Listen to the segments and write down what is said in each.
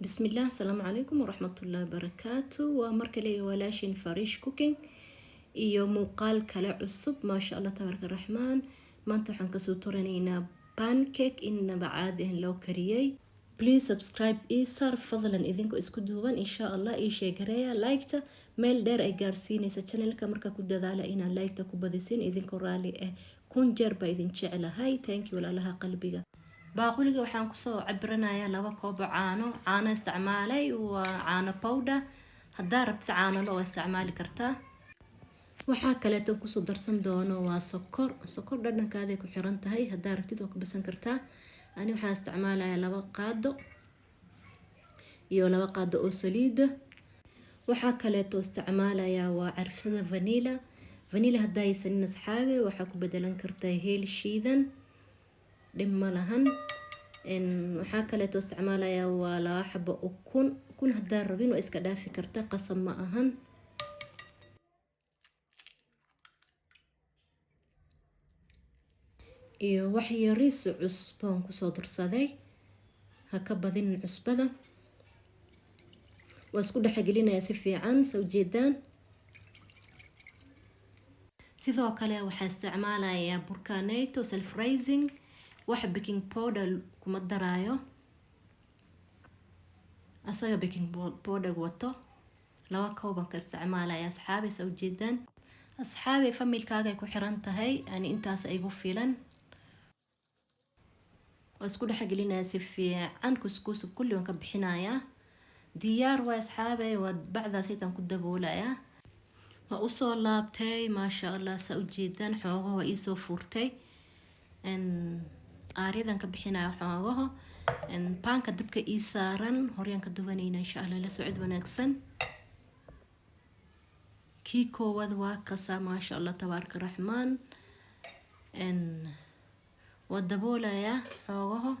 بسم الله السلام عليكم ورحمة الله وبركاته ومركلي ولاشين فريش كوكينج iyo muuqaal kale cusub maasha Allah tabaaraka raxmaan maanta waxaan kasoo turanaynaa pancake inaba caadi ah loo kariyay please subscribe isar fadlan idinkoo isku duuban insha Allah ii sheegareeya like-ta meel dheer ay gaarsiinaysa channelka marka ku dadaala inaad like-ta ku badisin idinkoo raali ah kun jeer baa idin jecelahay thank you walaalaha qalbiga baaquliga waxaan kusoo cabiranayaa 2 koob caano isticmaalay waa caano powder hadaa rabto caano loo isticmaali kartaa waxaa kale oo kusoo darsan doono waa sokor dhadhankaada ku xiran tahay hadaa rabtid oo ka bisan kartaa ani waxaan isticmaalayaa 2 qaado iyo 2 qaado oo saliid waxaa kale oo isticmaalayaa waa carfsada vanilla hadaa aysan asxaabi waxaa ku bedelan kartaa heel shiidan dhima lahan waxaa kale oo isticmaalayaa waa 2 xabo ukun hadaa rabin oo iska dhaafi kartaa qasab ma ahan iyo wax yariis cusbaan kusoo darsaday ha ka badin cusbada waa isku dhaxgelinayaa si fiican soo jeedaan sidoo kale waxaa isticmaalayaa burkaaneeto self raising wax baking powder kuma daraayo asaga baking powder wato 2 koob ka isticmaalayaa asxaabi soo jeedaan asxaabi familkaaga ku xiran tahay ani intaas ay igu filan واسكو dhaxgelinaa si fiican kuskus kulli waan ka bixinayaa diyaar waa asxaabe wad bacda sidan ku daboolaya waa u soo laabtay ma sha Allah sa u jeedan xoogo waa ii soo furtay aaridan ka bixinayaa xoogo paanka dabka ii saaran horyan ka duwanayna insha Allah la socod wanaagsan kii koowad waa kasa ma sha Allah tabaaraka raxmaan wadaboolaya xoogaho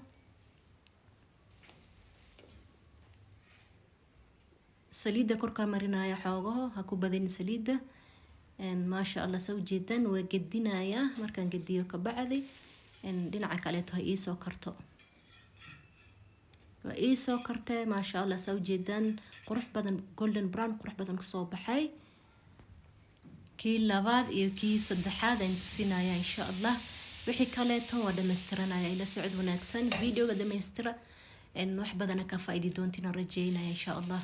saliida korka marinaya xoogaho ha ku badin saliida ma sha Allah soo jeedan waa gedinaya markaan gediyo ka bacdi dhinaca kale to ii soo karto waa ii soo kartay ma sha Allah soo jeedan qurux badan golden brown qurux badan ku soo baxay kii labaad iyo kii saddexaad aan tusinaya insha Allah wixii kale tan waa dhameystiranaya ila socod wanaagsan videoga dhameystira wax badan ka faa'iidi doontina rajeynaya insha Allah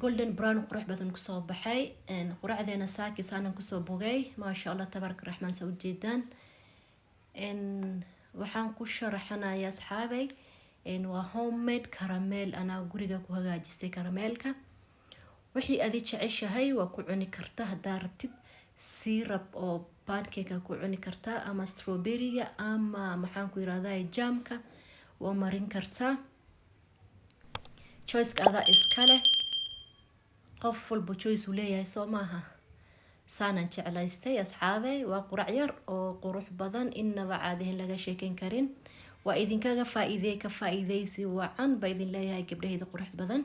golden brown qurux badan ku soo baxay quraacdeena saaki saanan ku soo bogay ma sha Allah tabaaraka raxmaan soo jeedaan waxaan ku sharaxanayaa asxaabay waa homemade caramel ana guriga ku hagaajistay caramelka wixii aad jeceshahay waa ku cuni kartaa hadaa rabtid syrup oo pancake ku cuni kartaa ama strawberry ama maxaan ku yiraahdaa jamka waa marin kartaa choice ada iskale qof walba choice uu leeyahay soo maaha saanan jeclaystay asxaabay waa qurac yar oo qurux badan inaba caadi laga sheekan karin waa idinkaga ka faa'iideysi wacan ba idin leeyahay gabdhaheeda qurux badan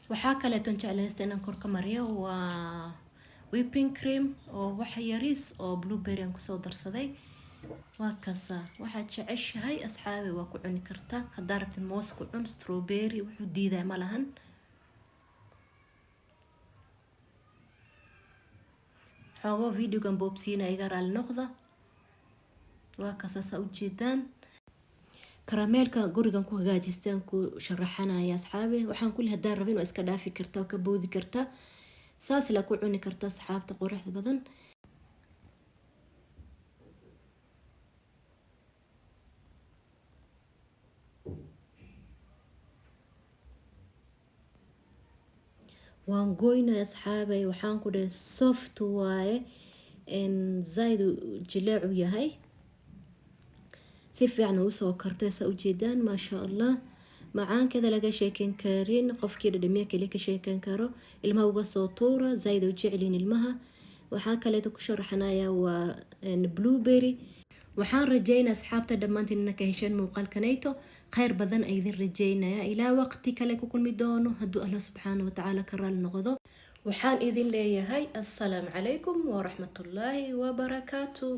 waxaa kale oo jeclaystay inaan kor ka mariyo waa whipping cream oo wax yariis oo blueberry aan ku soo darsaday waa kasa waxa jeceshahay asxaabi waa ku cuni kartaa hadaa rabtid moos ku cun strawberry wuxuu diiday ma lahan xoogo videogan boobsiina iga raali noqda وكاساسا ujeedaan karameelka gurigan ku hagaajistaan ku sharaxanaya asxaabe waxaan kulli hadaan rabin waa iska dhaafi kartaa oo ka boodi kartaa saas la ku cuni kartaa asxaabta quruxda badan waan goynaa asxaabe waxaan ku dhahay soft waaye zaid jileecu yahay si fiican u soo kartay sa ujeedaan ma sha Allah macaankeeda laga sheekan karin qofkii dhadhamiya kale ka sheekan karo ilmaha uga soo tuura zaid u jeclin ilmaha waxaan kale ku sharaxanayaa waa blueberry waxaan rajeynaa asxaabta dhamaantiin inay ka hesheen muuqaalkanayto khayr badan ay idin rajeynaya ilaa waqti kale ku kulmi doono hadduu Allah subxaanahu wa ta'ala ka raali noqdo waxaan idin leeyahay assalaamu calaykum wa rahmatullaahi wa barakaatuh